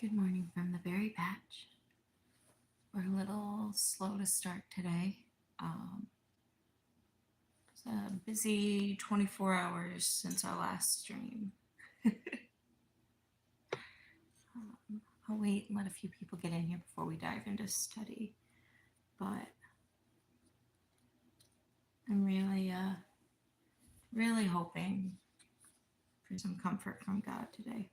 Good morning from the berry patch. We're a little slow to start today. It's a busy 24 hours since our last stream. I'll wait and let a few people get in here before we dive into study. But I'm really hoping for some comfort from God today.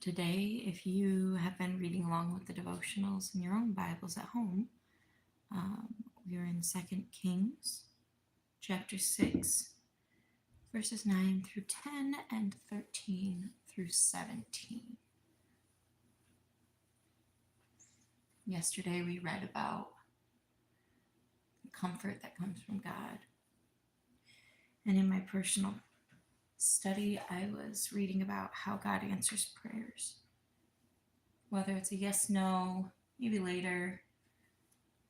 Today, if you have been reading along with the devotionals in your own Bibles at home, we're in 2 Kings chapter 6, verses 9 through 10 and 13 through 17. Yesterday we read about the comfort that comes from God. And in my personal study, I was reading about how God answers prayers. Whether it's a yes, no, maybe later,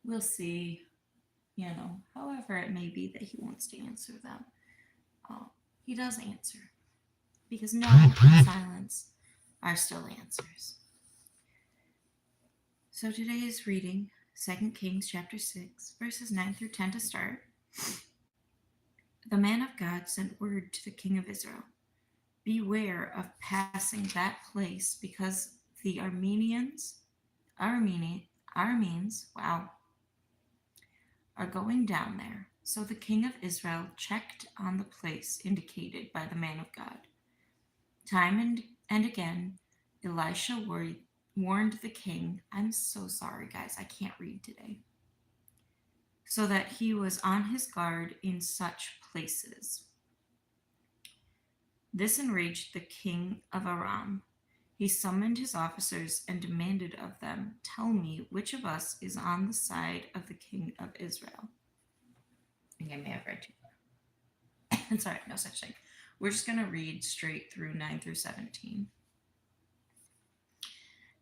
we'll see, however it may be that he wants to answer them. He does answer. Because no and silence are still answers. So today's reading, 2 Kings chapter 6, verses 9 through 10 to start. The man of God sent word to the king of Israel, beware of passing that place because the Arameans, are going down there. So the king of Israel checked on the place indicated by the man of God. Time and again, Elisha warned the king, I'm so sorry, guys, I can't read today, so that he was on his guard in such places. This enraged the king of Aram. He summoned his officers and demanded of them, tell me which of us is on the side of the king of Israel. I think I may have read too far. Sorry, no such thing. We're just going to read straight through 9 through 17.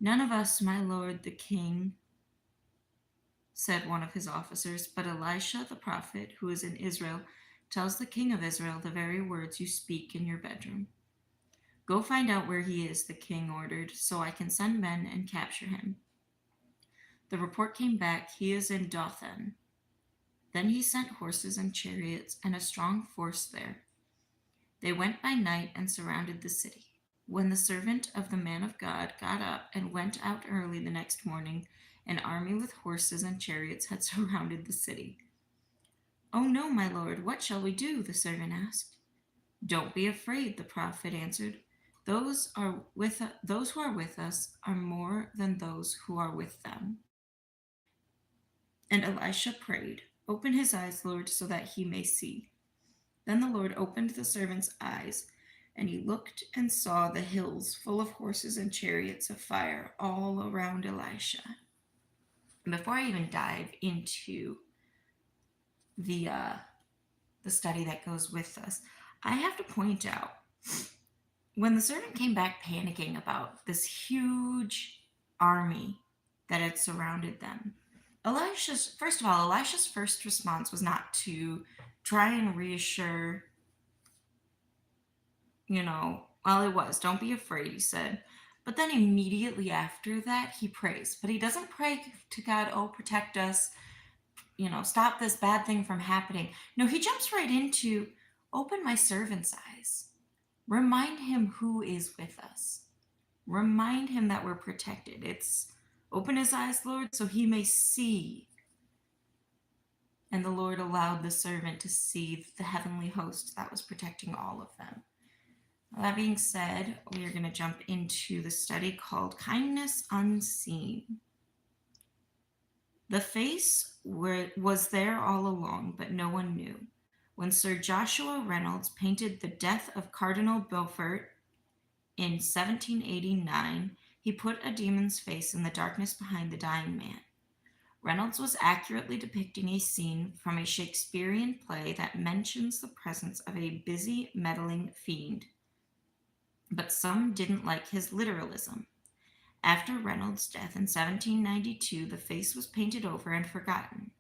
None of us, my lord the king, said one of his officers, but Elisha the prophet, who is in Israel, tells the king of Israel the very words you speak in your bedroom. Go find out where he is, the king ordered, so I can send men and capture him. The report came back, he is in Dothan. Then he sent horses and chariots and a strong force there. They went by night and surrounded the city. When the servant of the man of God got up and went out early the next morning, an army with horses and chariots had surrounded the city. Oh no, my lord, what shall we do? The servant asked. Don't be afraid, the prophet answered. Those who are with us are more than those who are with them. And Elisha prayed, open his eyes, Lord, so that he may see. Then the Lord opened the servant's eyes, and he looked and saw the hills full of horses and chariots of fire all around Elisha. And before I even dive into the study that goes with us, I have to point out, when the servant came back panicking about this huge army that had surrounded them, Elisha's first response was not to try and reassure, it was, don't be afraid, he said. But then immediately after that, he prays. But he doesn't pray to God, oh, protect us, stop this bad thing from happening. No, he jumps right into, open my servant's eyes. Remind him who is with us. Remind him that we're protected. It's open his eyes, Lord, so he may see. And the Lord allowed the servant to see the heavenly host that was protecting all of them. That being said, we are going to jump into the study called Kindness Unseen. The face was there all along, but no one knew. When Sir Joshua Reynolds painted The Death of Cardinal Beaufort in 1789, he put a demon's face in the darkness behind the dying man. Reynolds was accurately depicting a scene from a Shakespearean play that mentions the presence of a busy, meddling fiend. But some didn't like his literalism. After Reynolds' death in 1792, the face was painted over and forgotten.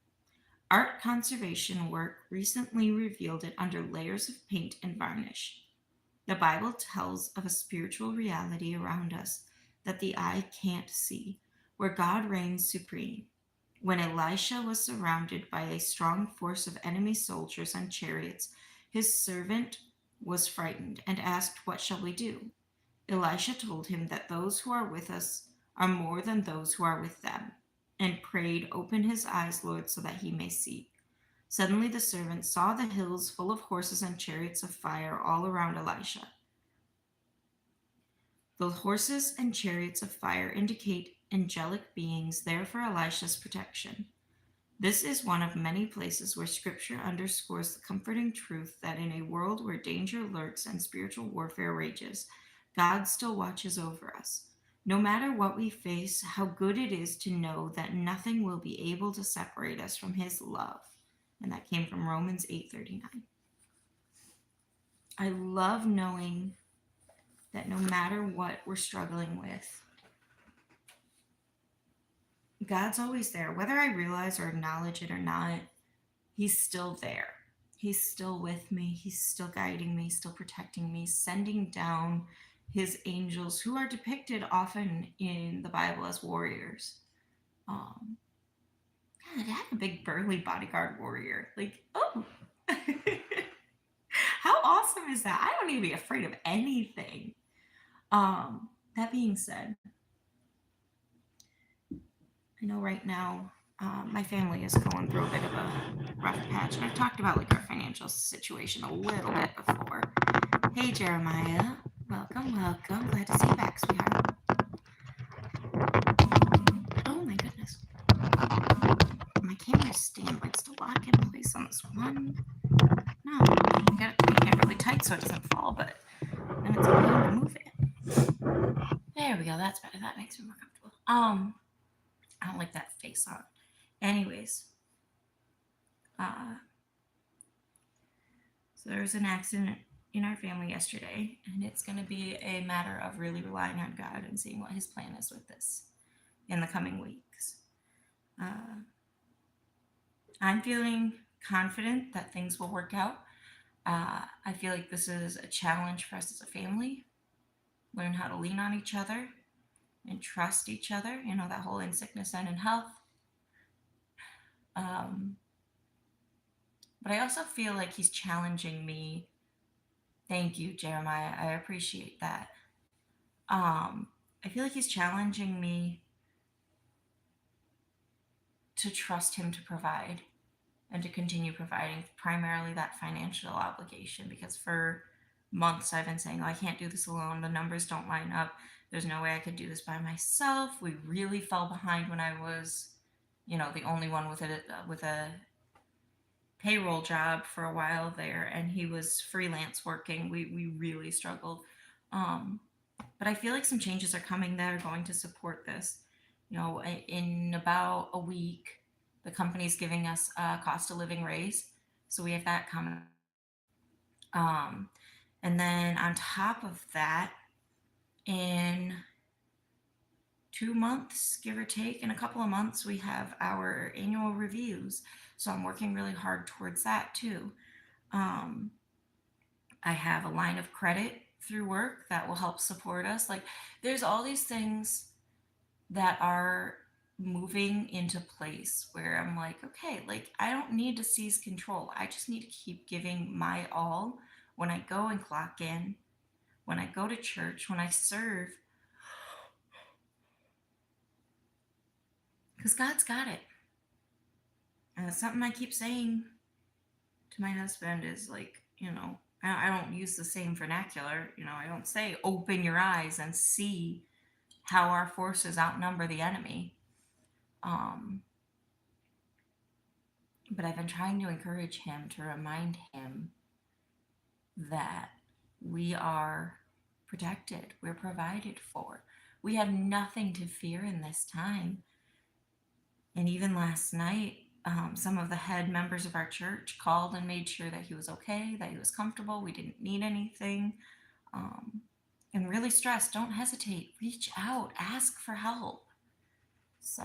Art conservation work recently revealed it under layers of paint and varnish. The Bible tells of a spiritual reality around us that the eye can't see, where God reigns supreme. When Elisha was surrounded by a strong force of enemy soldiers and chariots, his servant was frightened and asked, "What shall we do?" Elisha told him that those who are with us are more than those who are with them, and prayed, "Open his eyes, Lord, so that he may see." Suddenly the servant saw the hills full of horses and chariots of fire all around Elisha. The horses and chariots of fire indicate angelic beings there for Elisha's protection. This is one of many places where Scripture underscores the comforting truth that in a world where danger lurks and spiritual warfare rages, God still watches over us. No matter what we face, how good it is to know that nothing will be able to separate us from His love. And that came from Romans 8:39. I love knowing that no matter what we're struggling with, God's always there. Whether I realize or acknowledge it or not, He's still there. He's still with me. He's still guiding me, still protecting me, sending down His angels, who are depicted often in the Bible as warriors. God, I have a big burly bodyguard warrior. Like, oh, how awesome is that? I don't need to be afraid of anything. That being said, I know right now my family is going through a bit of a rough patch, and I've talked about like our financial situation a little bit before. Hey, Jeremiah, welcome. Glad to see you back, sweetheart. Oh my goodness, my camera stand might still lock in place on this one. No, I got it keeping it really tight so it doesn't fall, but then it's okay to move it. There we go. That's better. That makes me more comfortable. I don't like that face on. Anyways, so there was an accident in our family yesterday, and it's going to be a matter of really relying on God and seeing what His plan is with this in the coming weeks. I'm feeling confident that things will work out. I feel like this is a challenge for us as a family. Learn how to lean on each other and trust each other. You know, that whole in sickness and in health. But I also feel like He's challenging me. Thank you, Jeremiah. I appreciate that. I feel like He's challenging me to trust Him to provide and to continue providing, primarily that financial obligation, because for months I've been saying, "Oh, I can't do this alone. The numbers don't line up. There's no way I could do this by myself." We really fell behind when I was, the only one with a payroll job for a while there, and he was freelance working. We really struggled. But I feel like some changes are coming that are going to support this. In about a week, the company's giving us a cost of living raise, so we have that coming. And then on top of that, in 2 months, give or take, in a couple of months, we have our annual reviews. So I'm working really hard towards that too. I have a line of credit through work that will help support us. Like, there's all these things that are moving into place where I'm like, okay, like, I don't need to seize control. I just need to keep giving my all when I go and clock in, when I go to church, when I serve, because God's got it. And it's something I keep saying to my husband is like, I don't use the same vernacular. I don't say open your eyes and see how our forces outnumber the enemy. But I've been trying to encourage him, to remind him that we are protected, we're provided for. We have nothing to fear in this time. And even last night, some of the head members of our church called and made sure that he was okay, that he was comfortable, we didn't need anything. Um, and really stressed, don't hesitate, reach out, ask for help. So,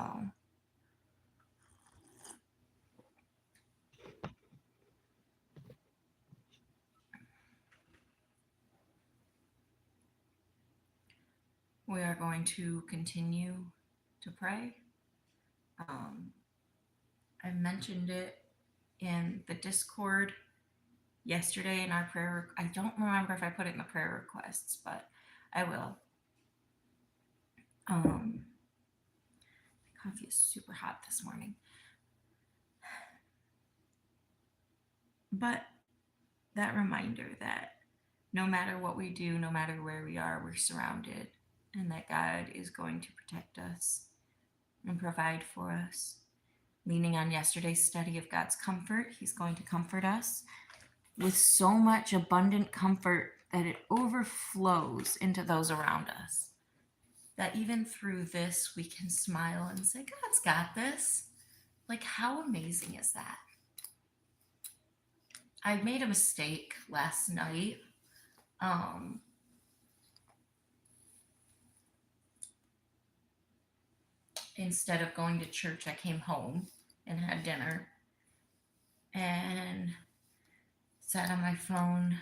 we are going to continue to pray. I mentioned it in the Discord yesterday in our prayer. I don't remember if I put it in the prayer requests, but I will. Coffee is super hot this morning. But that reminder that no matter what we do, no matter where we are, we're surrounded, and that God is going to protect us and provide for us. Leaning on yesterday's study of God's comfort, He's going to comfort us with so much abundant comfort that it overflows into those around us. That even through this, we can smile and say, God's got this. Like, how amazing is that? I made a mistake last night. Instead of going to church, I came home and had dinner and sat on my phone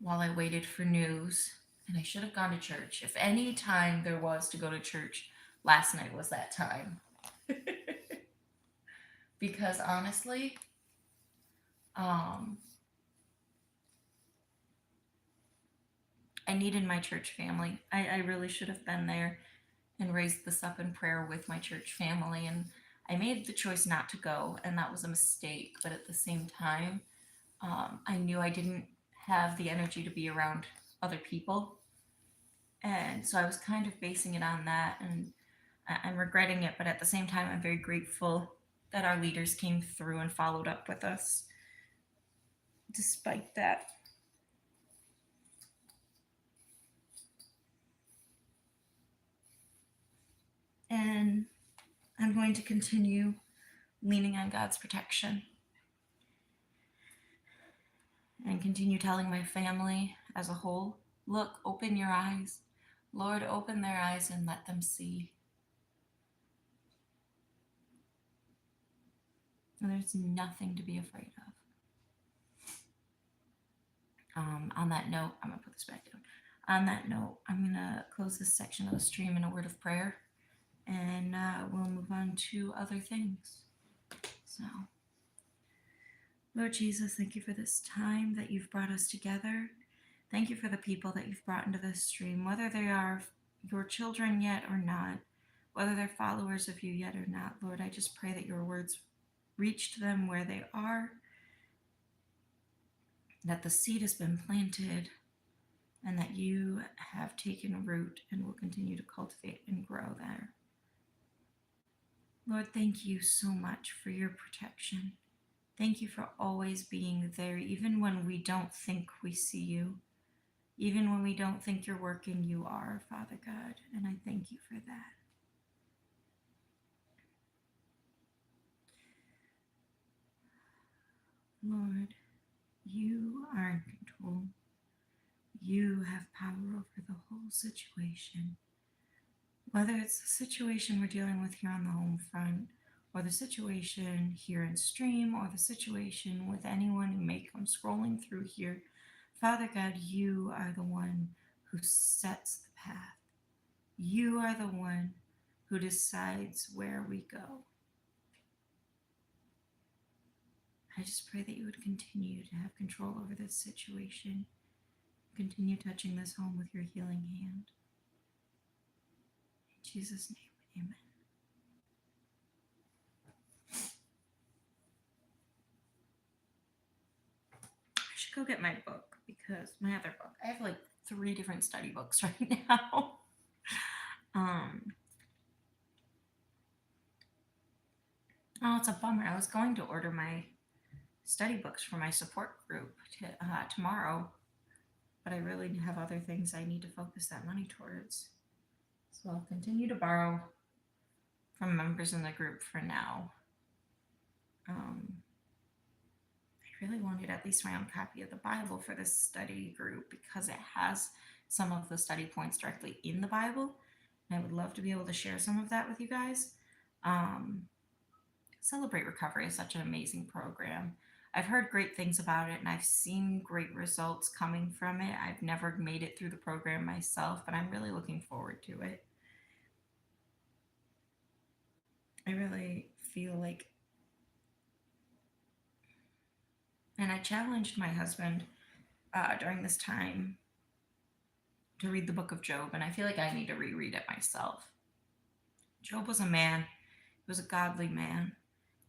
while I waited for news. And I should have gone to church. If any time there was to go to church, last night was that time. Because honestly, I needed my church family. I really should have been there and raised this up in prayer with my church family. And I made the choice not to go, and that was a mistake. But at the same time, I knew I didn't have the energy to be around other people. And so I was kind of basing it on that, and I'm regretting it. But at the same time, I'm very grateful that our leaders came through and followed up with us despite that. And I'm going to continue leaning on God's protection and continue telling my family as a whole, look, open your eyes. Lord, open their eyes and let them see. And there's nothing to be afraid of. On that note, I'm going to put this back down. On that note, I'm going to close this section of the stream in a word of prayer, and we'll move on to other things. So, Lord Jesus, thank you for this time that you've brought us together. Thank you for the people that you've brought into this stream, whether they are your children yet or not, whether they're followers of you yet or not. Lord, I just pray that your words reach to them where they are, that the seed has been planted, and that you have taken root and will continue to cultivate and grow there. Lord, thank you so much for your protection. Thank you for always being there, even when we don't think we see you. Even when we don't think you're working, you are, Father God, and I thank you for that. Lord, you are in control. You have power over the whole situation. Whether it's the situation we're dealing with here on the home front, or the situation here in stream, or the situation with anyone who may come scrolling through here, Father God, you are the one who sets the path. You are the one who decides where we go. I just pray that you would continue to have control over this situation. Continue touching this home with your healing hand. In Jesus' name, amen. I should go get my book, because my other book, I have like 3 different study books right now. Oh, it's a bummer. I was going to order my study books for my support group tomorrow, but I really have other things I need to focus that money towards. So I'll continue to borrow from members in the group for now. I really wanted at least my own copy of the Bible for this study group because it has some of the study points directly in the Bible. And I would love to be able to share some of that with you guys. Celebrate Recovery is such an amazing program. I've heard great things about it and I've seen great results coming from it. I've never made it through the program myself, but I'm really looking forward to it. I really feel like, and I challenged my husband during this time to read the book of Job, and I feel like I need to reread it myself. Job was a man, he was a godly man,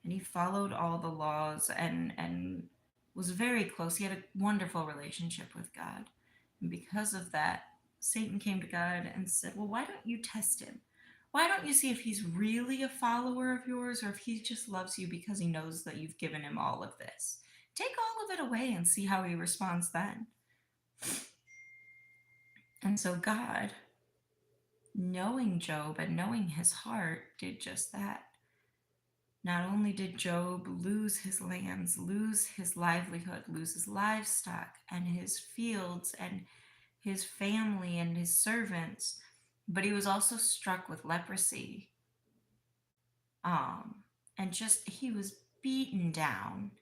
and he followed all the laws and was very close. He had a wonderful relationship with God. And because of that, Satan came to God and said, well, why don't you test him? Why don't you see if he's really a follower of yours or if he just loves you because he knows that you've given him all of this? Take all of it away and see how he responds then. And so God, knowing Job and knowing his heart, did just that. Not only did Job lose his lands, lose his livelihood, lose his livestock and his fields and his family and his servants, but he was also struck with leprosy. And just, he was beaten down.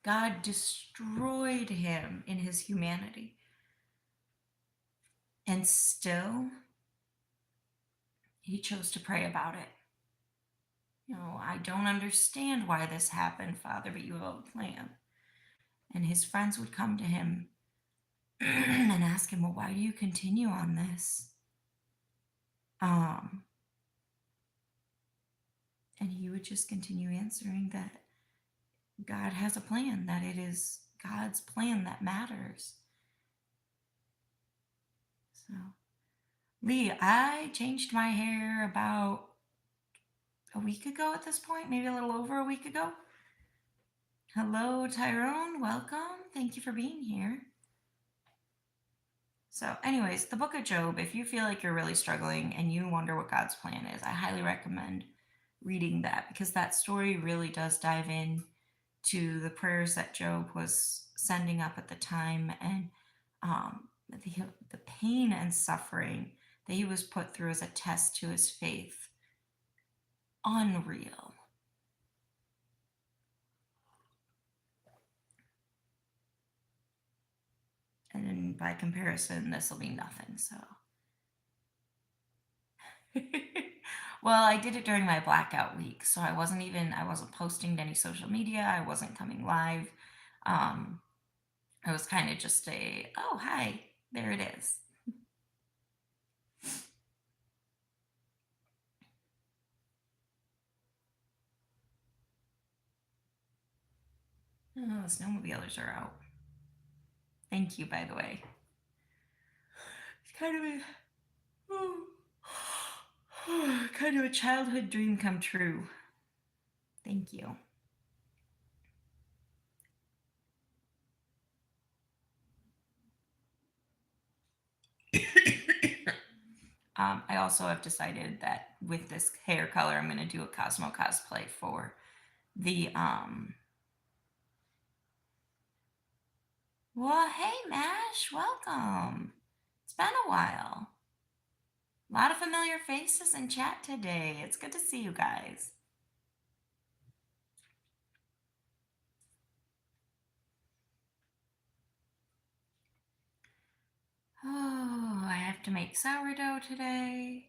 God destroyed him in his humanity. And still, he chose to pray about it. I don't understand why this happened, Father, but you have a plan. And his friends would come to him and ask him, well, why do you continue on this? And he would just continue answering that God has a plan, that it is God's plan that matters. So, Lee, I changed my hair about a week ago at this point, maybe a little over a week ago. Hello, Tyrone. Welcome. Thank you for being here. So, anyways, the book of Job, if you feel like you're really struggling and you wonder what God's plan is, I highly recommend reading that because that story really does dive in to the prayers that Job was sending up at the time and the pain and suffering that he was put through as a test to his faith. Unreal. And by comparison, this will be nothing, so. Well, I did it during my blackout week, so I wasn't posting to any social media. I wasn't coming live. I was kind of just oh, hi, there it is. Oh, the snowmobilers are out. Thank you, by the way. It's kind of a childhood dream come true. Thank you. I also have decided that with this hair color, I'm going to do a Cosmo cosplay for the Well, hey, Mash, welcome. It's been a while. A lot of familiar faces in chat today. It's good to see you guys. Oh, I have to make sourdough today.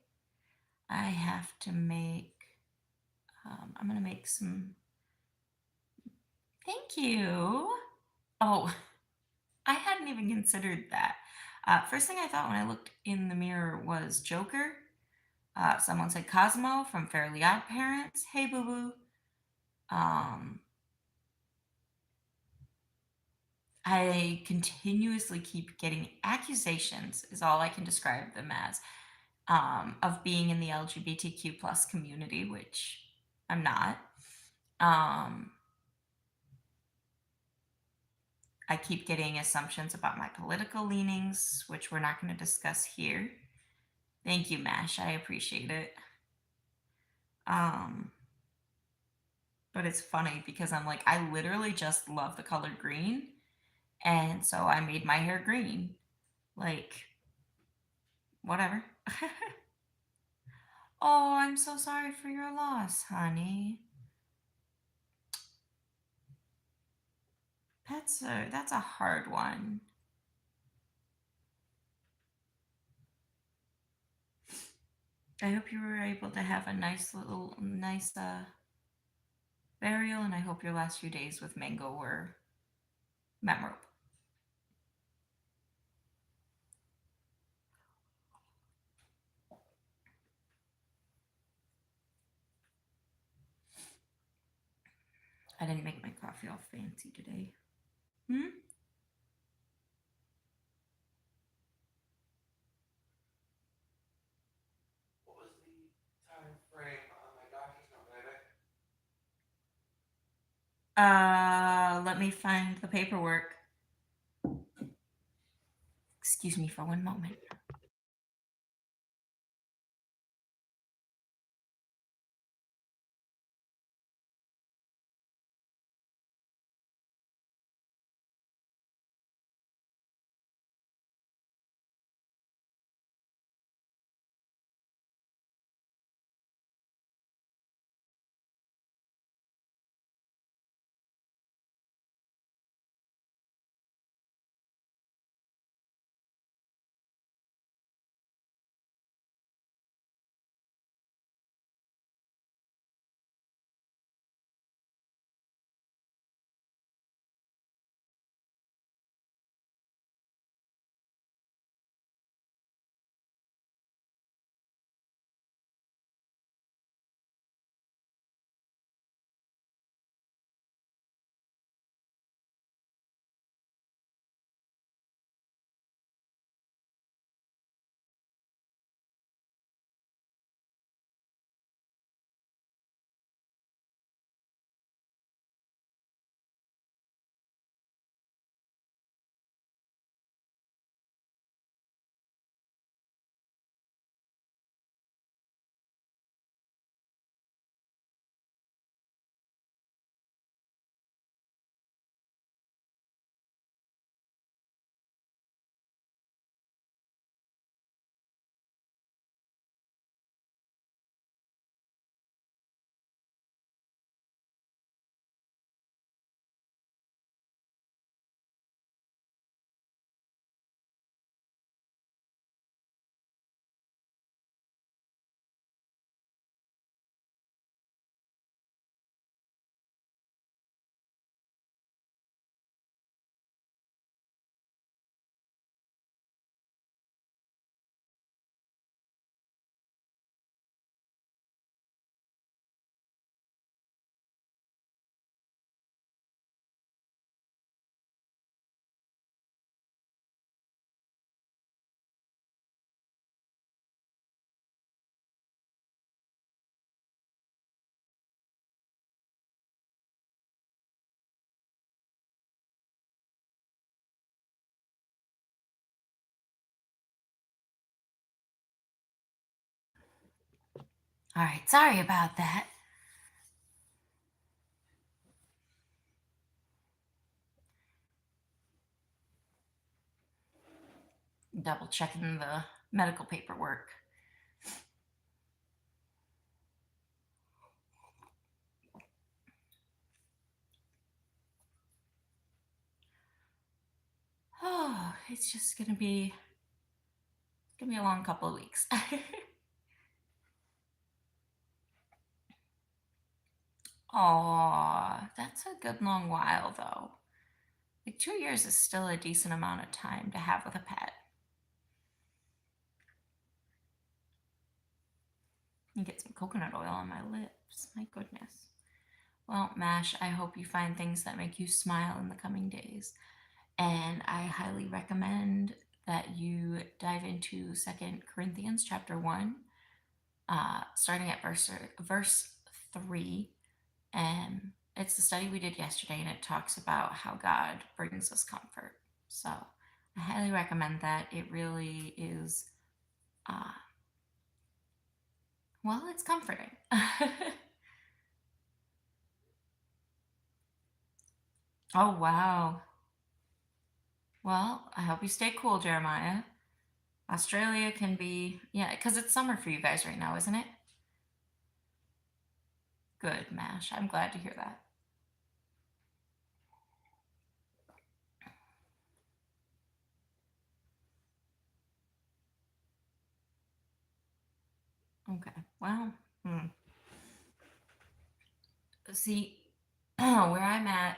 I have to make, I'm going to make some, thank you. Oh, I hadn't even considered that. First thing I thought when I looked in the mirror was Joker. Someone said Cosmo from Fairly Odd Parents. Hey, boo boo. I continuously keep getting accusations, is all I can describe them as, of being in the LGBTQ plus community, which I'm not. I keep getting assumptions about my political leanings, which we're not going to discuss here. Thank you, Mash. I appreciate it. Um, but it's funny because I'm like, I literally just love the color green. And so I made my hair green. Like, whatever. Oh, I'm so sorry for your loss, honey. That's a hard one. I hope you were able to have a nice burial, and I hope your last few days with Mango were memorable. I didn't make my coffee all fancy today. Hmm? What was the time frame on my doctor's note, baby? Let me find the paperwork. Excuse me for one moment. All right, sorry about that. Double checking the medical paperwork. Oh, it's just gonna be a long couple of weeks. Aw, that's a good long while though. Like 2 years is still a decent amount of time to have with a pet. You get some coconut oil on my lips. My goodness. Well, Mash, I hope you find things that make you smile in the coming days. And I highly recommend that you dive into Second Corinthians chapter 1, starting at verse 3. And it's the study we did yesterday, and it talks about how God brings us comfort. So I highly recommend that. It really is uh, Well, it's comforting. Oh, wow. Well, I hope you stay cool, Jeremiah. Australia can be, yeah, because it's summer for you guys right now, isn't it? Good, Mash. I'm glad to hear that. Okay. Well, hmm. See, where I'm at,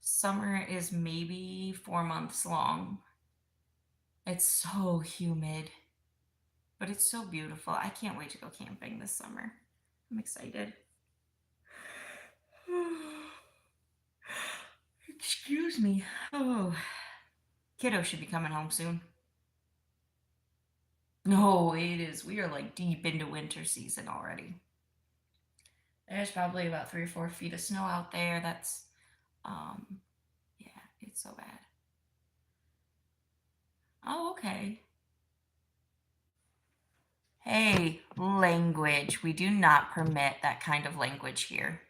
summer is maybe 4 months long. It's so humid, but it's so beautiful. I can't wait to go camping this summer. I'm excited. Excuse me. Oh, kiddo should be coming home soon. No, it is. We are like deep into winter season already. There's probably about 3 or 4 feet of snow out there. Um, yeah, it's so bad. Oh, okay. Hey, language. We do not permit that kind of language here.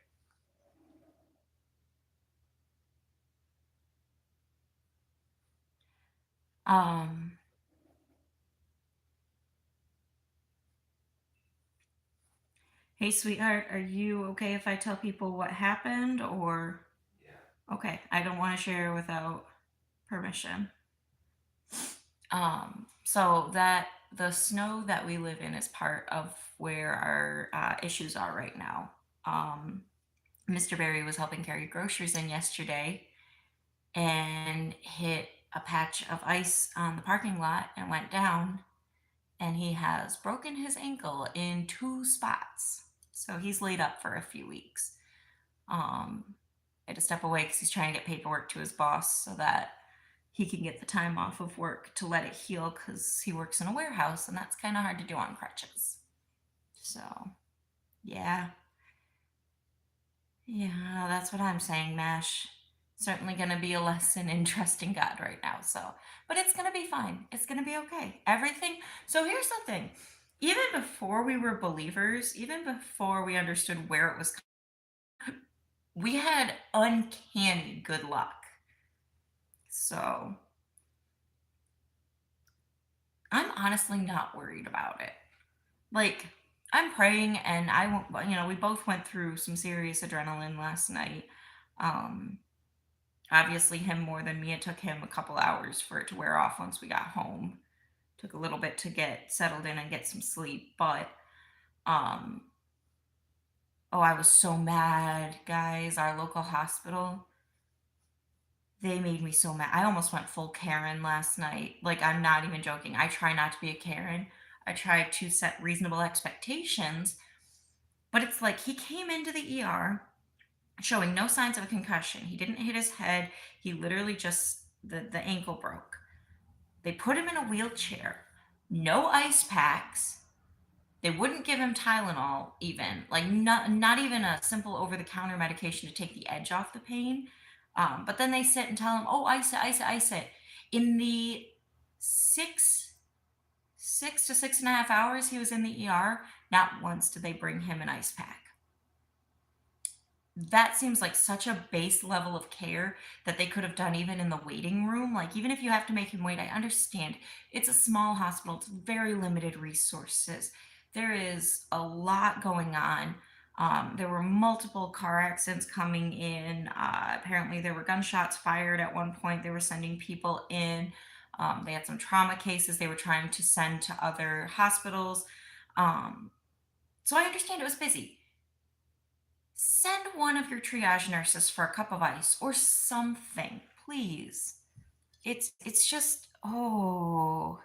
Um, hey, sweetheart, are you okay if I tell people what happened or Yeah. okay, I don't want to share without permission. So that the snow that we live in is part of where our issues are right now. Um, Mr. Barry was helping carry groceries in yesterday and hit a patch of ice on the parking lot and went down. And he has broken his ankle in 2 spots. So he's laid up for a few weeks. I had to step away because he's trying to get paperwork to his boss so that he can get the time off of work to let it heal because he works in a warehouse and that's kind of hard to do on crutches. So, yeah. Yeah, that's what I'm saying, Mash. Certainly going to be a lesson in trusting God right now. So, but it's going to be fine. It's going to be okay. Everything. So, here's the thing. Even before we were believers, even before we understood where it was, we had uncanny good luck. So, I'm honestly not worried about it. Like, I'm praying, and we both went through some serious adrenaline last night. Um, Obviously, him more than me. It took him a couple hours for it to wear off once we got home. Took a little bit to get settled in and get some sleep, but um, oh, I was so mad, guys. Our local hospital, they made me so mad. I almost went full Karen last night. Like, I'm not even joking. I try not to be a Karen. I try to set reasonable expectations, but it's like he came into the ER showing no signs of a concussion. He didn't hit his head. He literally just the ankle broke. They put him in a wheelchair, no ice packs. They wouldn't give him Tylenol, even like not even a simple over the counter medication to take the edge off the pain. But then they sit and tell him, "Oh, ice it, ice it, ice it." In the six six to 6.5 hours he was in the ER, not once did they bring him an ice pack. That seems like such a base level of care that they could have done even in the waiting room. Like, even if you have to make him wait, I understand. It's a small hospital, it's very limited resources. There is a lot going on. There were multiple car accidents coming in. Apparently, there were gunshots fired at one point. They were sending people in. They had some trauma cases they were trying to send to other hospitals. Um, so I understand it was busy. Send one of your triage nurses for a cup of ice or something, please. It's just oh.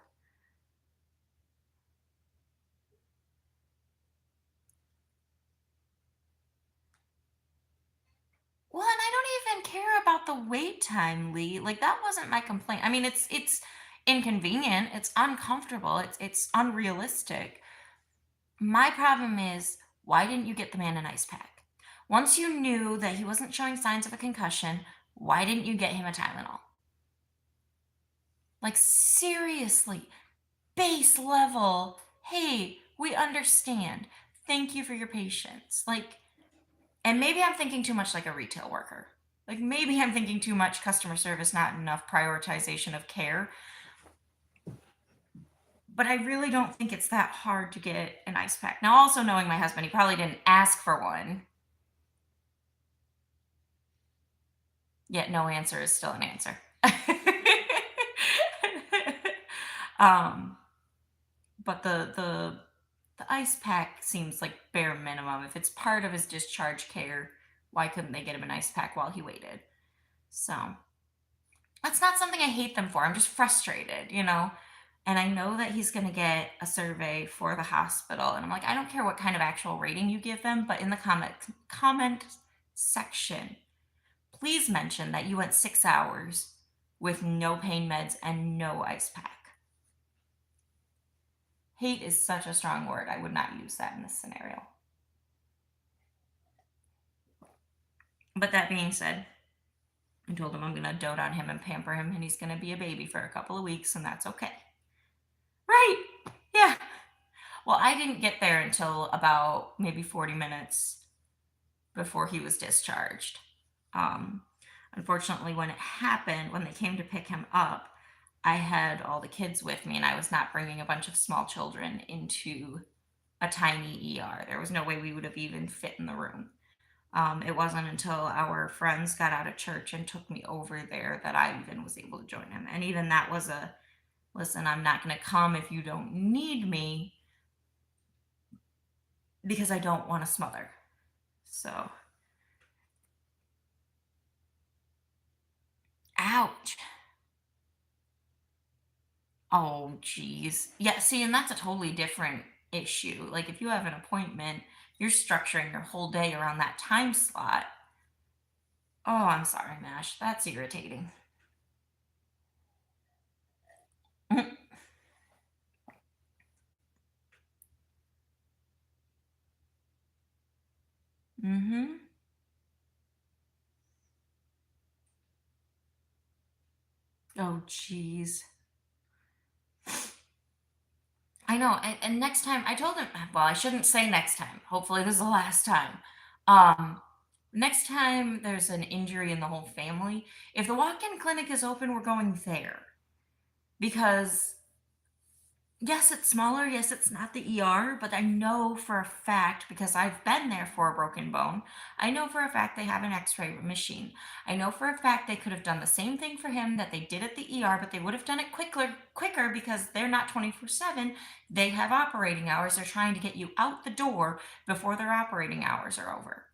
Well, and I don't even care about the wait time, Lee. Like, that wasn't my complaint. I mean, it's inconvenient, it's uncomfortable, it's unrealistic. My problem is, why didn't you get the man an ice pack? Once you knew that he wasn't showing signs of a concussion, why didn't you get him a Tylenol? Like, seriously, base level. Hey, we understand. Thank you for your patience. Like, and maybe I'm thinking too much like a retail worker. Like, maybe I'm thinking too much customer service, not enough prioritization of care. But I really don't think it's that hard to get an ice pack. Now, also knowing my husband, he probably didn't ask for one, yet no answer is still an answer. um, but the ice pack seems like bare minimum. If it's part of his discharge care, why couldn't they get him an ice pack while he waited? So that's not something I hate them for. I'm just frustrated, you know? And I know that he's going to get a survey for the hospital. And I'm like, I don't care what kind of actual rating you give them, but in the comment section, please mention that you went 6 hours with no pain meds and no ice pack. Hate is such a strong word. I would not use that in this scenario. But that being said, I told him I'm going to dote on him and pamper him, and he's going to be a baby for a couple of weeks, and that's okay. Right. Yeah. Well, I didn't get there until about maybe 40 minutes before he was discharged. Um, Unfortunately, when it happened, when they came to pick him up, I had all the kids with me, and I was not bringing a bunch of small children into a tiny ER. There was no way we would have even fit in the room. It wasn't until our friends got out of church and took me over there that I even was able to join him. And even that was a listen, I'm not going to come if you don't need me because I don't want to smother. So, ouch. Oh, geez. Yeah, see, and that's a totally different issue. Like, if you have an appointment, you're structuring your whole day around that time slot. Oh, I'm sorry, Mash. That's irritating. Mm-hmm. Oh, jeez. I know. And next time, I told him, well, I shouldn't say next time. Hopefully, this is the last time. Um, Next time there's an injury in the whole family, if the walk in clinic is open, we're going there. Because yes, it's smaller. Yes, it's not the ER, but I know for a fact because I've been there for a broken bone. I know for a fact they have an x ray machine. I know for a fact they could have done the same thing for him that they did at the ER, but they would have done it quicker because they're not 24/7. They have operating hours. They're trying to get you out the door before their operating hours are over.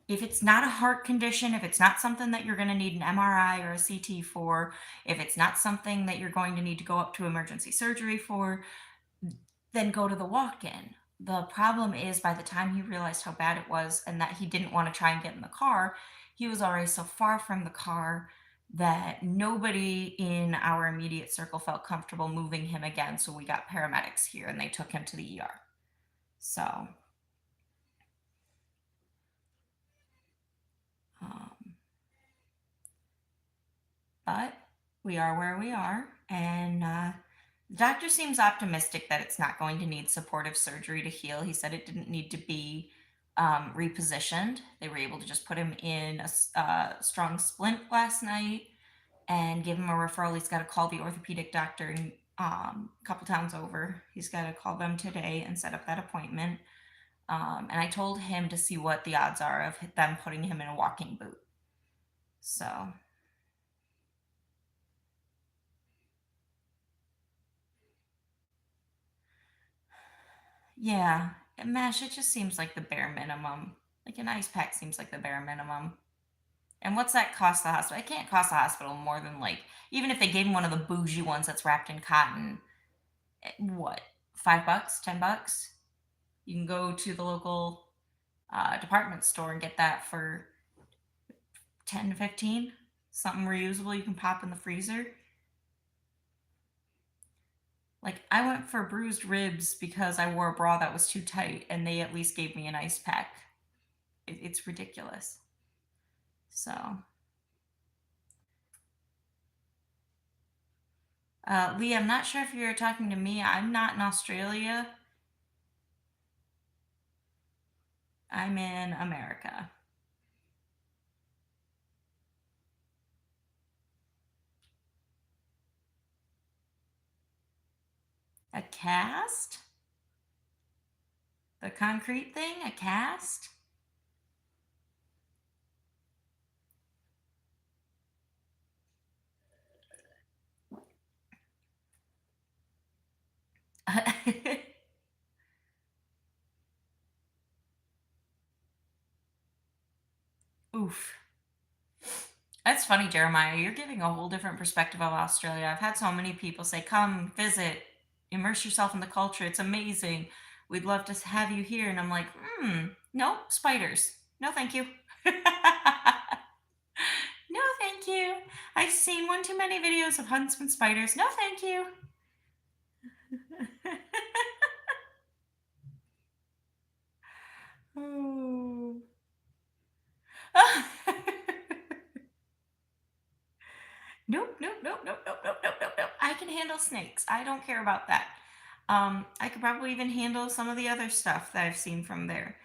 If it's not a heart condition, if it's not something that you're going to need an MRI or a CT for, if it's not something that you're going to need to go up to emergency surgery for, then go to the walk in. The problem is by the time he realized how bad it was and that he didn't want to try and get in the car, he was already so far from the car that nobody in our immediate circle felt comfortable moving him again. So we got paramedics here and they took him to the ER. So, um, but we are where we are. And the doctor seems optimistic that it's not going to need supportive surgery to heal. He said it didn't need to be repositioned. They were able to just put him in a strong splint last night and give him a referral. He's got to call the orthopedic doctor a couple towns over. He's got to call them today and set up that appointment. And I told him to see what the odds are of them putting him in a walking boot. So yeah, and Mash, it just seems like the bare minimum. Like an ice pack seems like the bare minimum. And what's that cost the hospital? It can't cost the hospital more than like, even if they gave him one of the bougie ones that's wrapped in cotton, what, $5, $10? You can go to the local department store and get that for 10 to 15. Something reusable you can pop in the freezer. Like I went for bruised ribs because I wore a bra that was too tight, and they at least gave me an ice pack. It's ridiculous. So, Lee, I'm not sure if you're talking to me. I'm not in Australia. I'm in America. A cast? The concrete thing? A cast? Oof. That's funny, Jeremiah. You're giving a whole different perspective of Australia. I've had so many people say, come visit, immerse yourself in the culture. It's amazing. We'd love to have you here. And I'm like, no, spiders. No, thank you. No, thank you. I've seen one too many videos of huntsman spiders. No, thank you. Oh. Nope, nope, nope, nope, nope, nope, nope, nope, nope. I can handle snakes. I don't care about that. I could probably even handle some of the other stuff that I've seen from there.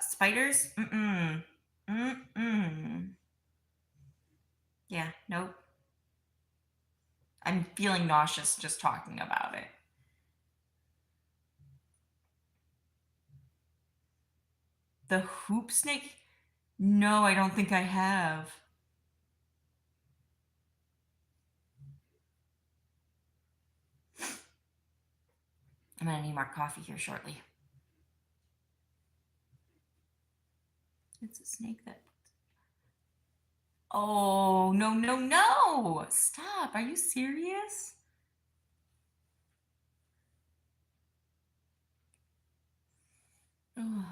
Spiders? Mm-mm. Mm-mm. Yeah, nope. I'm feeling nauseous just talking about it. The hoop snake? No, I don't think I have. I'm gonna need more coffee here shortly. It's a snake that. Oh, no, no, no! Stop. Are you serious? Ugh.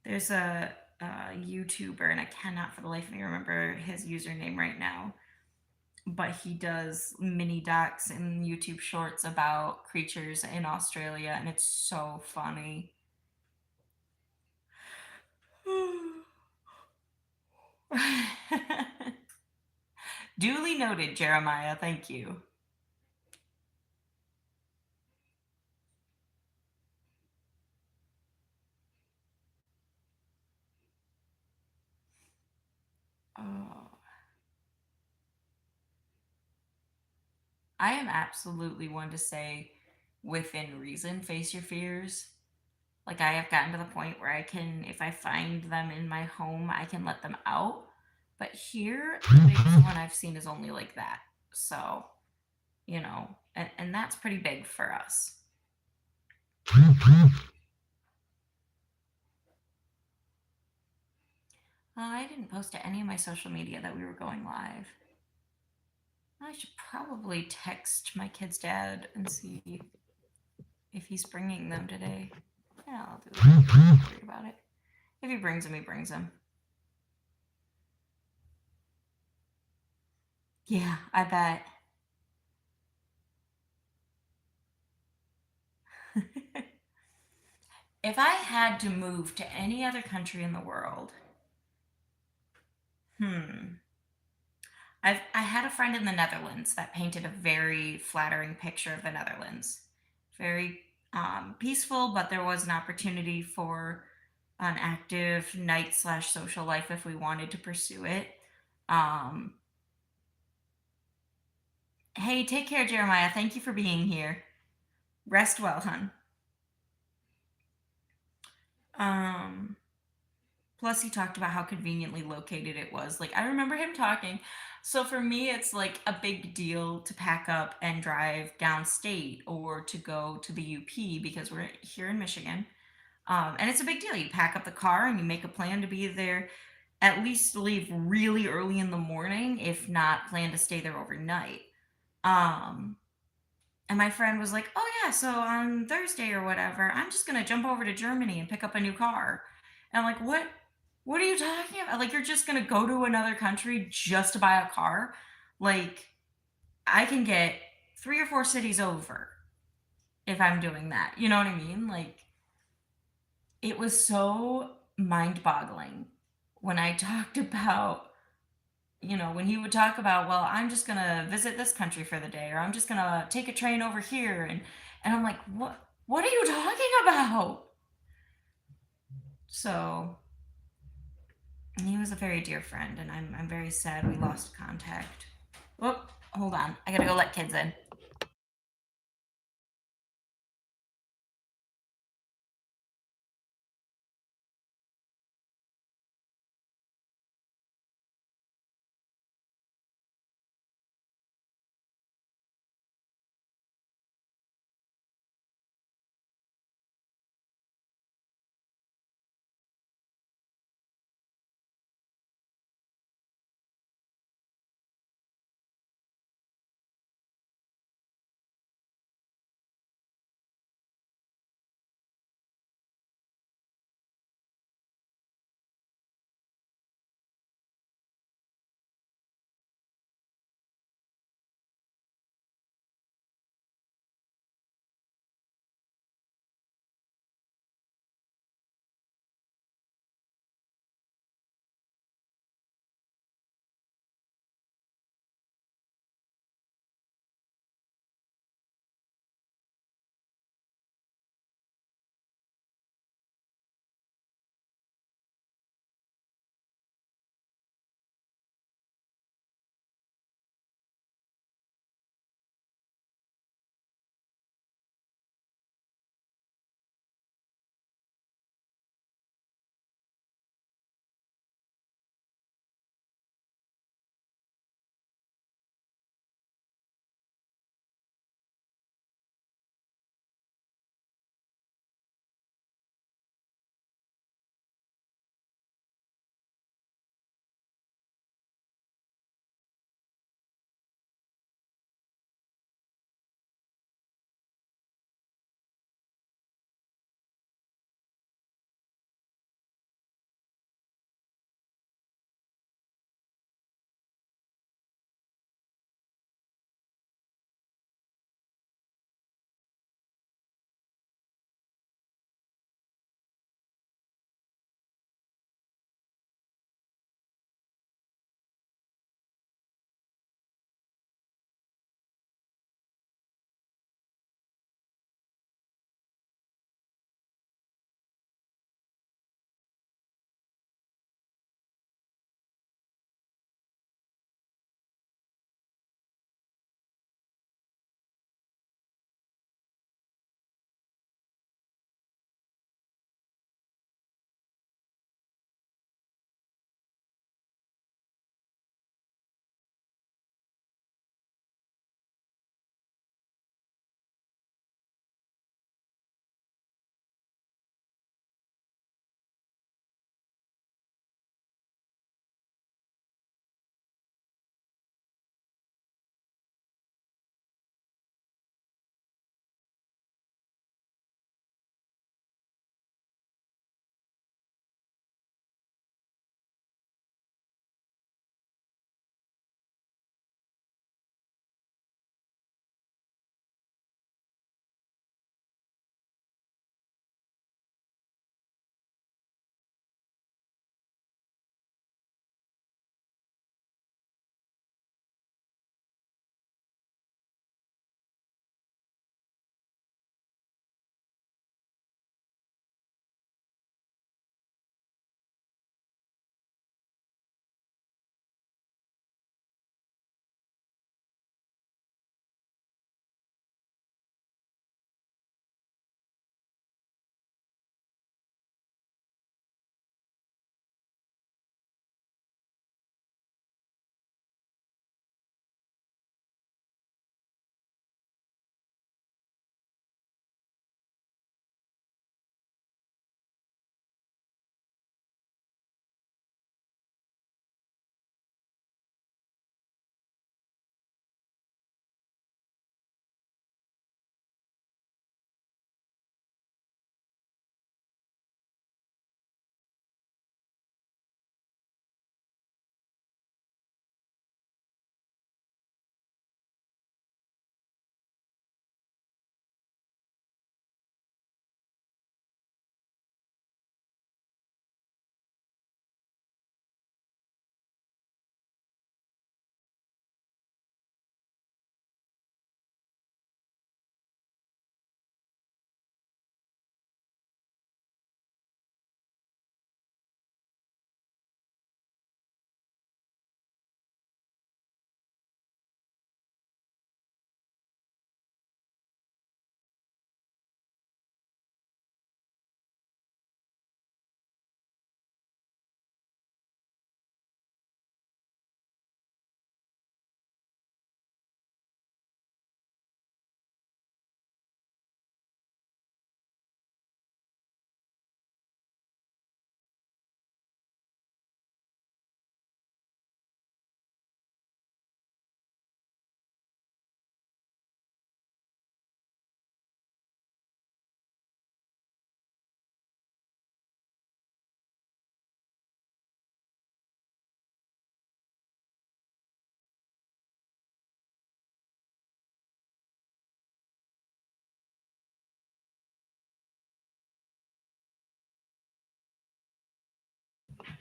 There's a YouTuber, and I cannot for the life of me remember his username right now, but he does mini docs and YouTube shorts about creatures in Australia, and it's so funny. Duly noted, Jeremiah. Thank you. Oh, I am absolutely one to say, within reason, face your fears. Like, I have gotten to the point where I can, if I find them in my home, I can let them out. But here, the biggest one I've seen is only like that. So, and that's pretty big for us. I didn't post to any of my social media that we were going live. I should probably text my kid's dad and see if he's bringing them today. Yeah, I'll do that. Don't worry about it. If he brings them, he brings them. Yeah, I bet. If I had to move to any other country in the world, I had a friend in the Netherlands that painted a very flattering picture of the Netherlands. Very peaceful, but there was an opportunity for an active night/social life if we wanted to pursue it. Um, hey, take care, Jeremiah. Thank you for being here. Rest well, hun. Um, Plus, he talked about how conveniently located it was. Like, I remember him talking. So, for me, it's like a big deal to pack up and drive downstate or to go to the UP because we're here in Michigan. And it's a big deal. You pack up the car and you make a plan to be there, at least leave really early in the morning, if not plan to stay there overnight. Um, and my friend was like, "Oh yeah, so on Thursday or whatever, I'm just gonna jump over to Germany and pick up a new car." And I'm like, "What? What are you talking about? Like, you're just gonna go to another country just to buy a car? Like, I can get 3 or 4 cities over if I'm doing that. You know what I mean? Like, it was so mind-boggling when I talked about, when he would talk about, well, I'm just gonna visit this country for the day, or I'm just gonna take a train over here, and I'm like, what are you talking about? So he was a very dear friend, and I'm very sad we lost contact. Whoop, hold on. I gotta go let kids in.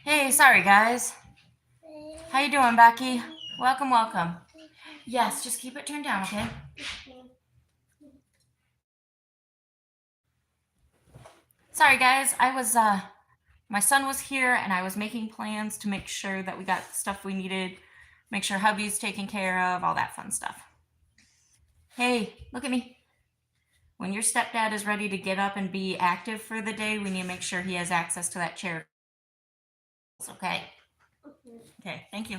Hey, sorry guys. How you doing, Becky? Welcome, welcome. Yes, just keep it turned down, okay? Sorry guys, my son was here and I was making plans to make sure that we got the stuff we needed, make sure hubby's taken care of, all that fun stuff. Hey, look at me. When your stepdad is ready to get up and be active for the day, we need to make sure he has access to that chair. Okay? Okay, thank you.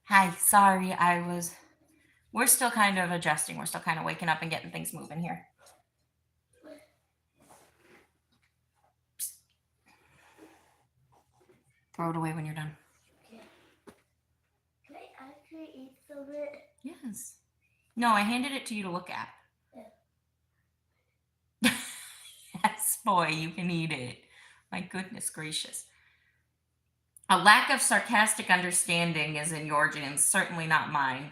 Hi, sorry, we're still kind of adjusting. We're still kind of waking up and getting things moving here. Psst. Throw it away when you're done. Okay. Can I actually eat some of it? Yes. No, I handed it to you to look at. Yeah. Yes, boy, you can eat it. My goodness gracious. A lack of sarcastic understanding is in your genes, certainly not mine.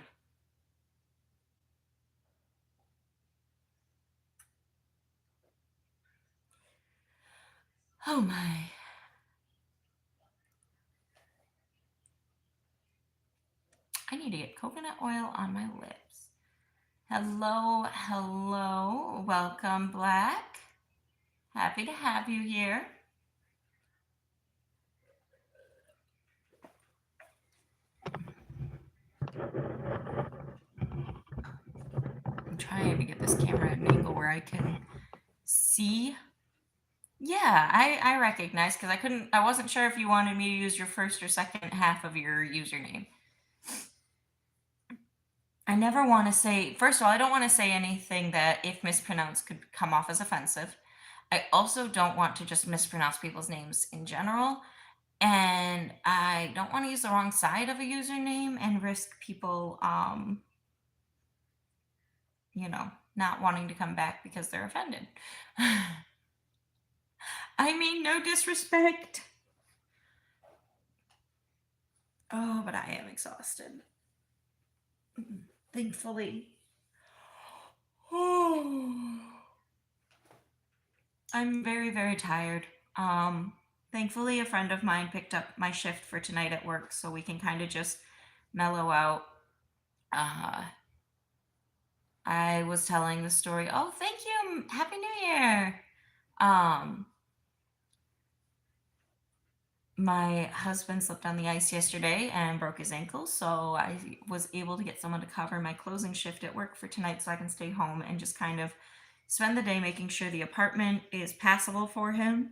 Oh my. I need to get coconut oil on my lips. Hello, hello. Welcome, Black. Happy to have you here. I'm trying to get this camera at an angle where I can see. Yeah, I recognize because I wasn't sure if you wanted me to use your first or second half of your username. I never want to say, first of all, I don't want to say anything that, if mispronounced, could come off as offensive. I also don't want to just mispronounce people's names in general. And I don't want to use the wrong side of a username and risk people, not wanting to come back because they're offended. I mean, no disrespect. Oh, but I am exhausted. Thankfully. I'm very, very tired. Thankfully, a friend of mine picked up my shift for tonight at work, so we can kind of just mellow out. I was telling the story. Oh, thank you. Happy New Year. My husband slipped on the ice yesterday and broke his ankle, so I was able to get someone to cover my closing shift at work for tonight so I can stay home and just kind of spend the day making sure the apartment is passable for him,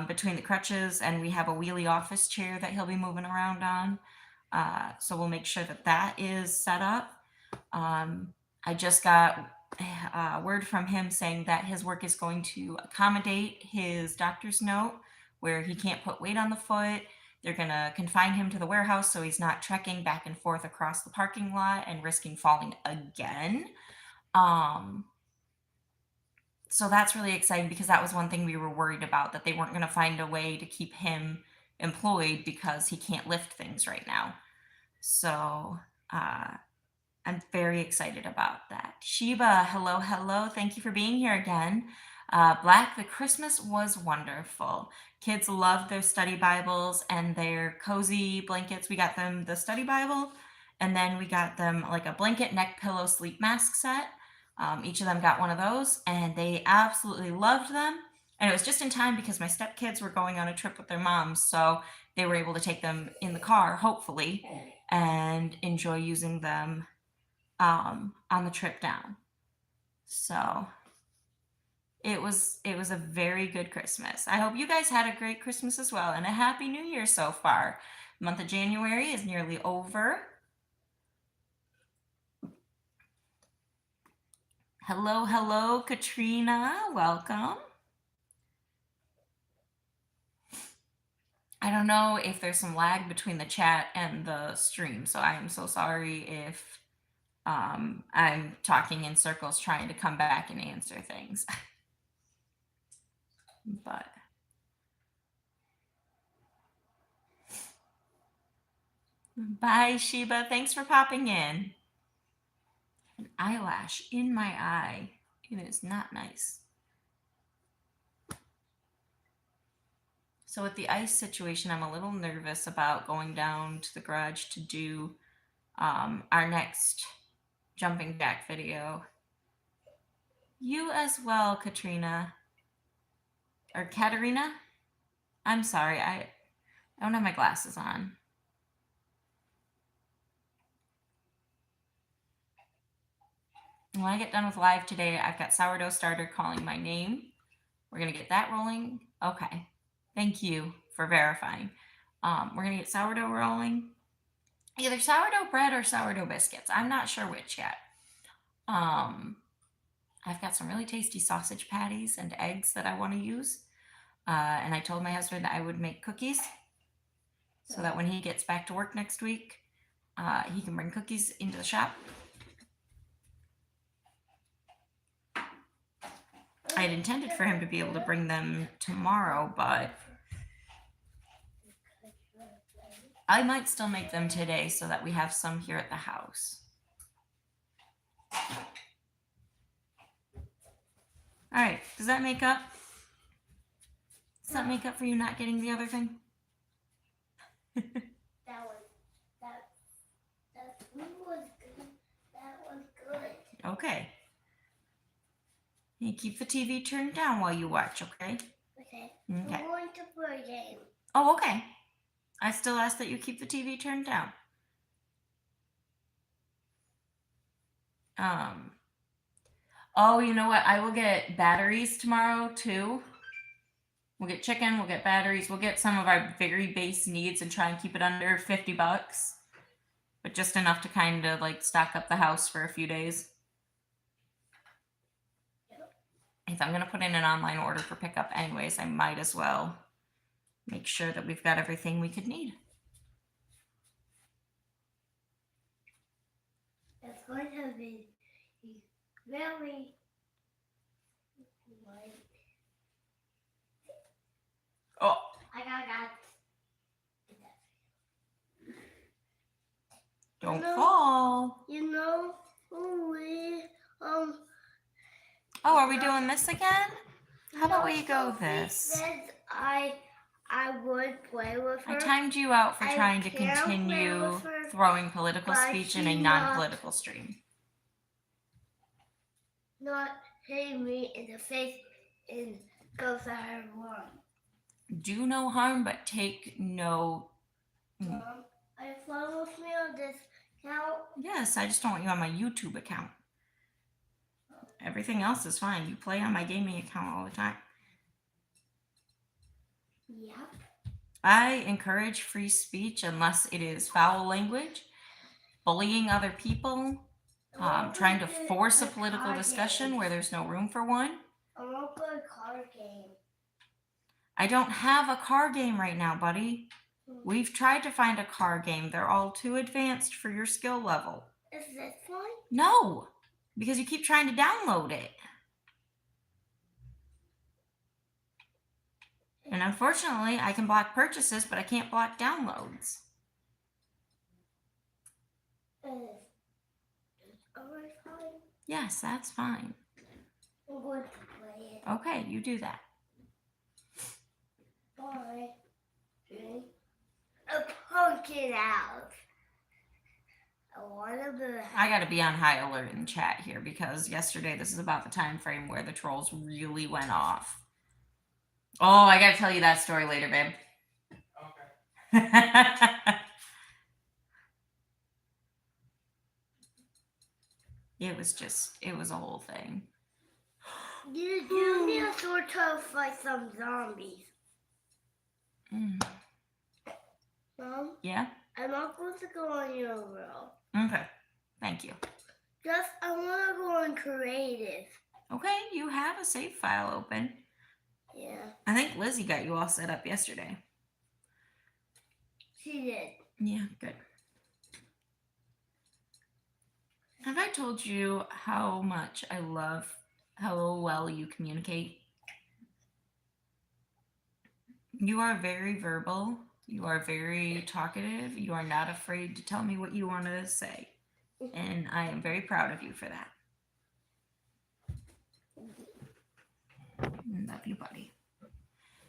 between the crutches, and we have a wheelie office chair that he'll be moving around on. So we'll make sure that that is set up. I just got word from him saying that his work is going to accommodate his doctor's note where he can't put weight on the foot. They're going to confine him to the warehouse so he's not trekking back and forth across the parking lot and risking falling again. So that's really exciting because that was one thing we were worried about, that they weren't going to find a way to keep him employed because he can't lift things right now. So I'm very excited about that. Sheba, hello, hello. Thank you for being here again. Black, the Christmas was wonderful. Kids loved their study Bibles and their cozy blankets. We got them the study Bible, and then we got them like a blanket, neck pillow, sleep mask set. Each of them got one of those, and they absolutely loved them. And it was just in time because my stepkids were going on a trip with their moms, so they were able to take them in the car, hopefully, and enjoy using them on the trip down. So it was a very good Christmas. I hope you guys had a great Christmas as well, and a happy New Year so far. The month of January is nearly over. Hello, hello, Katrina. Welcome. I don't know if there's some lag between the chat and the stream, so I am so sorry if I'm talking in circles trying to come back and answer things. But bye, Sheba. Thanks for popping in. An eyelash in my eye. It is not nice. So with the ice situation, I'm a little nervous about going down to the garage to do our next jumping jack video. You as well, Katrina. Or Katerina? I'm sorry, I don't have my glasses on. When I get done with live today, I've got sourdough starter calling my name. We're going to get that rolling. Okay. Thank you for verifying. We're going to get sourdough rolling. Either sourdough bread or sourdough biscuits. I'm not sure which yet. I've got some really tasty sausage patties and eggs that I want to use. And I told my husband I would make cookies so that when he gets back to work next week, he can bring cookies into the shop. I had intended for him to be able to bring them tomorrow, but I might still make them today so that we have some here at the house. All right, does that make up? Does that make up for you not getting the other thing? That was good. That was good. Okay. You keep the TV turned down while you watch, okay? Okay. Okay. I'm going to play a game. Oh, okay. I still ask that you keep the TV turned down. Oh, you know what? I will get batteries tomorrow too. We'll get chicken, we'll get batteries, we'll get some of our very base needs and try and keep it under $50. But just enough to kind of like stock up the house for a few days. If I'm going to put in an online order for pickup anyways, I might as well make sure that we've got everything we could need. It's going to be very light. Oh, I got. don't No. fall. You know, we Oh, are we doing this again? How about we go this? Said I would play with her. I timed you out for I trying to can't play continue with her, throwing political but speech in a she non-political stream. Not hitting me in the face and go to her room. Do no harm, but take no... Mom, are you playing with me on this account? Yes, I just don't want you on my YouTube account. Everything else is fine. You play on my gaming account all the time. Yep. I encourage free speech unless it is foul language, bullying other people, trying to force a political discussion where there's no room for one. I want to play a card game. I don't have a car game right now, buddy. We've tried to find a car game. They're all too advanced for your skill level. Is this one? No, because you keep trying to download it. And unfortunately, I can block purchases, but I can't block downloads. Alright, fine. Yes, that's fine. I'm going to play it. Okay, you do that. Bye. A pumpkin out. I want to be. I got to be on high alert in chat here because yesterday this is about the time frame where the trolls really went off. Oh, I got to tell you that story later, babe. Okay. It was a whole thing. You do need to sort of fight some zombies. Mm. Mom, Yeah? I'm not going to go on your road. Okay. Thank you. Just, I want to go on creative. Okay, you have a save file open. Yeah, I think Lizzie got you all set up yesterday. she did. Yeah, good. Have I told you how much I love how well you communicate? You are very verbal. You are very talkative. You are not afraid to tell me what you want to say. And I am very proud of you for that. Love you, buddy.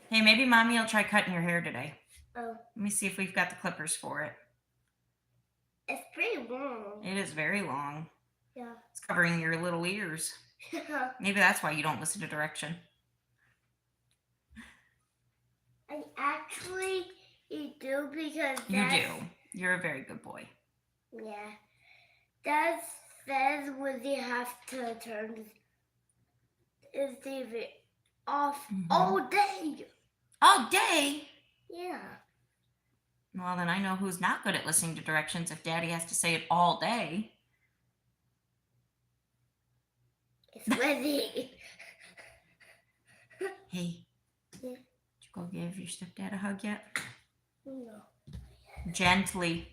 Hey, maybe Mommy will try cutting your hair today. Oh, Let me see if we've got the clippers for it. it's pretty long. It is very long. Yeah. It's covering your little ears. Maybe that's why you don't listen to direction. I actually do because You do. You're a very good boy. Yeah. Dad says when they have to turn the TV off all day. All day? Yeah. Well, then I know who's not good at listening to directions if Daddy has to say it all day. It's Wendy. Hey, Yeah. did you go give your stepdad a hug yet? No. Gently.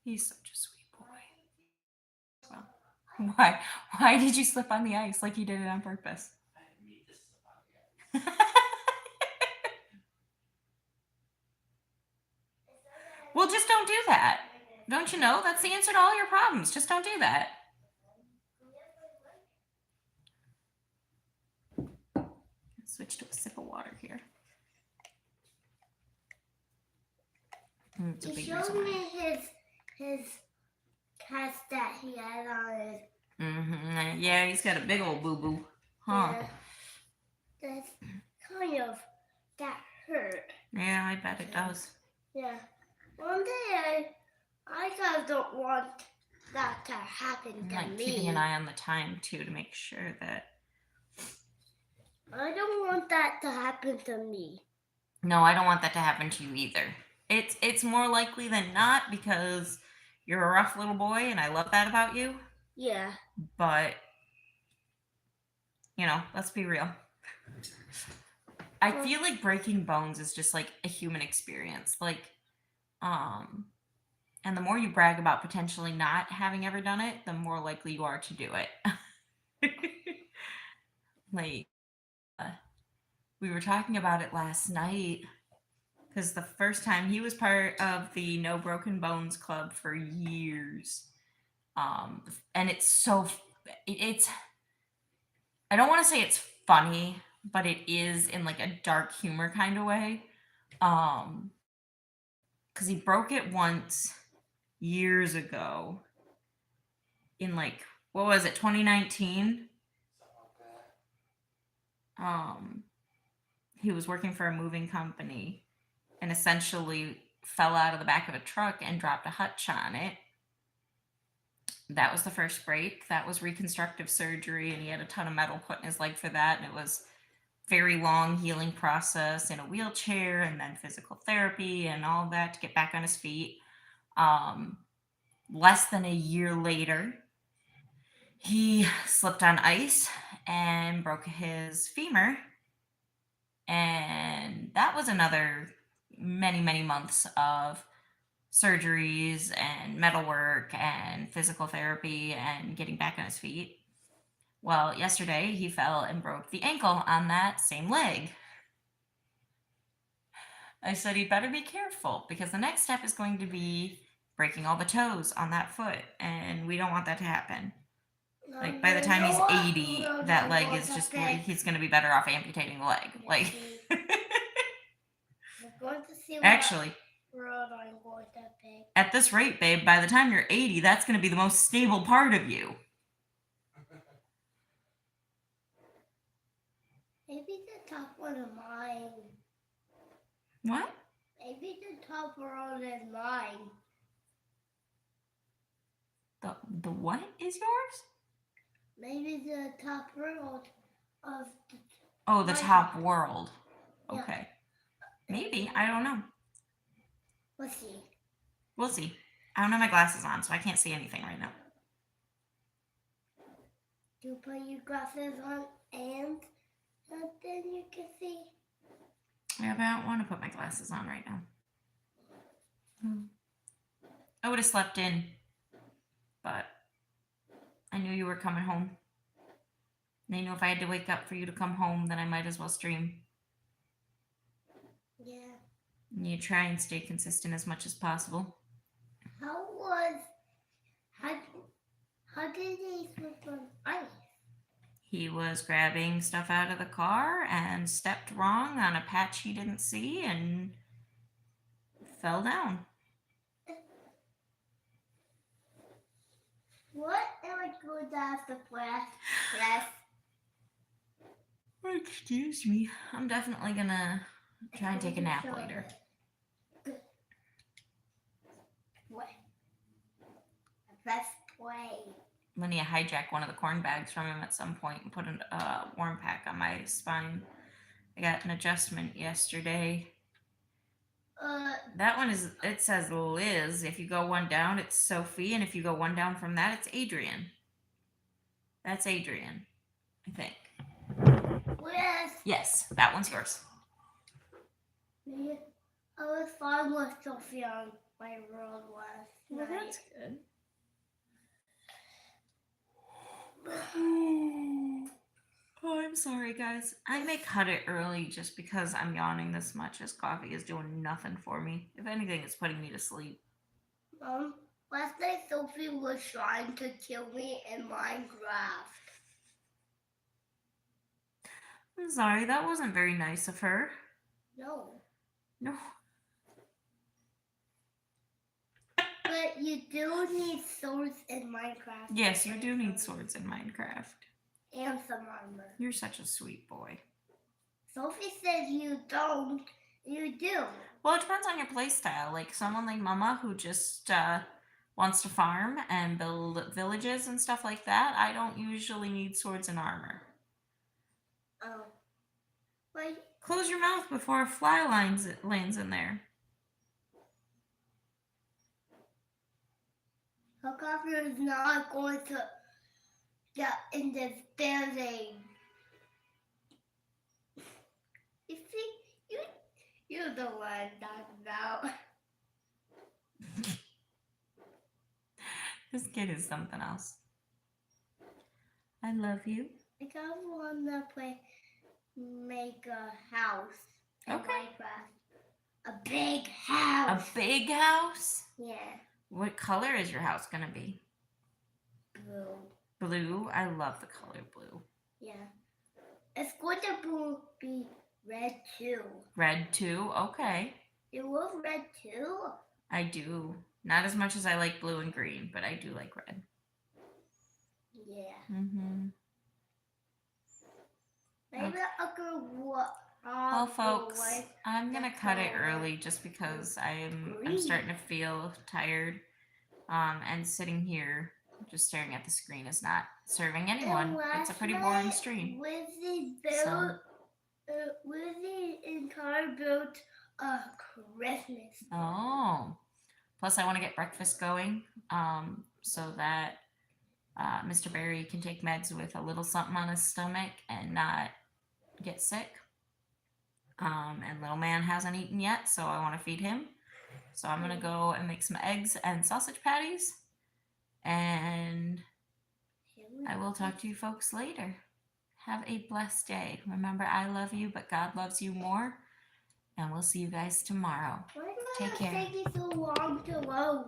He's such a sweet boy. Well, why did you slip on the ice like you did it on purpose? I didn't mean to slip on the ice. Well, just don't do that. Don't you know? That's the answer to all your problems. Just don't do that. Switch to a sip of water here. It's a He big showed reason me why. his cast that he had on his. Yeah, he's got a big old boo boo. Huh? Yeah. That's kind of that hurt. Yeah, I bet it does. Yeah. One day I kind of don't want that to happen to Like me. keeping an eye on the time too to make sure that. I don't want that to happen to me. No, I don't want that to happen to you either. It's more likely than not because you're a rough little boy, and I love that about you. Yeah. But you know, let's be real. I feel like breaking bones is just like a human experience. Like, and the more you brag about potentially not having ever done it, the more likely you are to do it. Like, we were talking about it last night because the first time he was part of the No Broken Bones Club for years. And it's I don't want to say it's funny, but it is in like a dark humor kind of way. Because he broke it once years ago in like, what was it, 2019? Something like that. He was working for a moving company and essentially fell out of the back of a truck and dropped a hutch on it. That was the first break. That was reconstructive surgery, and he had a ton of metal put in his leg for that, and it was very long healing process in a wheelchair and then physical therapy and all that to get back on his feet. Less than a year later, he slipped on ice and broke his femur, and that was another many months of surgeries and metal work and physical therapy and getting back on his feet. Well, yesterday he fell and broke the ankle on that same leg. I said he'd better be careful because the next step is going to be breaking all the toes on that foot, and we don't want that to happen. Like by the time he's 80, that leg is just he's going to be better off amputating the leg. Like We're going to see actually, road I'm going to pick. at this rate, babe, by the time you're 80, that's going to be the most stable part of you. Maybe the top one of mine. What? Maybe the top road is mine. The what is yours? Maybe the top road of the. Oh, the mine. top world. Yeah. Okay. Maybe. I don't know. We'll see. We'll see. I don't have my glasses on, so I can't see anything right now. You put your glasses on and then you can see. Yeah, but I don't want to put my glasses on right now. I would have slept in, but I knew you were coming home. They knew if I had to wake up for you to come home, then I might as well stream. Yeah. And you try and stay consistent as much as possible. How did he slip on ice? He was grabbing stuff out of the car and stepped wrong on a patch he didn't see and fell down. What am I going to have to press? Excuse me. I'm definitely gonna try and take a nap later. What? Press play. I'm gonna hijack one of the corn bags from him at some point and put a warm pack on my spine. I got an adjustment yesterday. That one it says Liz. If you go one down, it's Sophie, and if you go one down from that, it's Adrian. That's Adrian, I think. Yes, that one's yours. I was fine with Sophie on my world last Well, night. that's good. Oh, I'm sorry, guys. I may cut it early just because I'm yawning this much as coffee is doing nothing for me. If anything, it's putting me to sleep. Last night Sophie was trying to kill me in Minecraft. I'm sorry, that wasn't very nice of her. No. No. But you do need swords in Minecraft. Yes, you do need swords in Minecraft. And some armor. You're such a sweet boy. Sophie says you don't. You do. Well, it depends on your playstyle. Like someone like Mama who just wants to farm and build villages and stuff like that, I don't usually need swords and armor. Oh. Wait. Close your mouth before a fly lands in there. Helicopter is not going to get in this building. You see, you're the one talking about. This kid is something else. I love you. I kind of want to make a house in Okay. Minecraft. A big house. A big house? Yeah. What color is your house gonna be? Blue. Blue? I love the color blue. Yeah. It's going to be red too. Red too? Okay. You love red too? I do. Not as much as I like blue and green, but I do like red. Yeah. Mm-hmm. Maybe I'll go what? Well, folks, I'm gonna cut it early just because I'm starting to feel tired. And sitting here just staring at the screen is not serving anyone. It's a pretty boring stream. Wizzy entire built a Christmas. Oh. Plus, I want to get breakfast going so that Mr. Barry can take meds with a little something on his stomach and not get sick. And little man hasn't eaten yet, so I want to feed him. So I'm going to go and make some eggs and sausage patties. And I will talk to you folks later. Have a blessed day. Remember, I love you, but God loves you more. And we'll see you guys tomorrow. Why Take care. Why did it take you so long to load?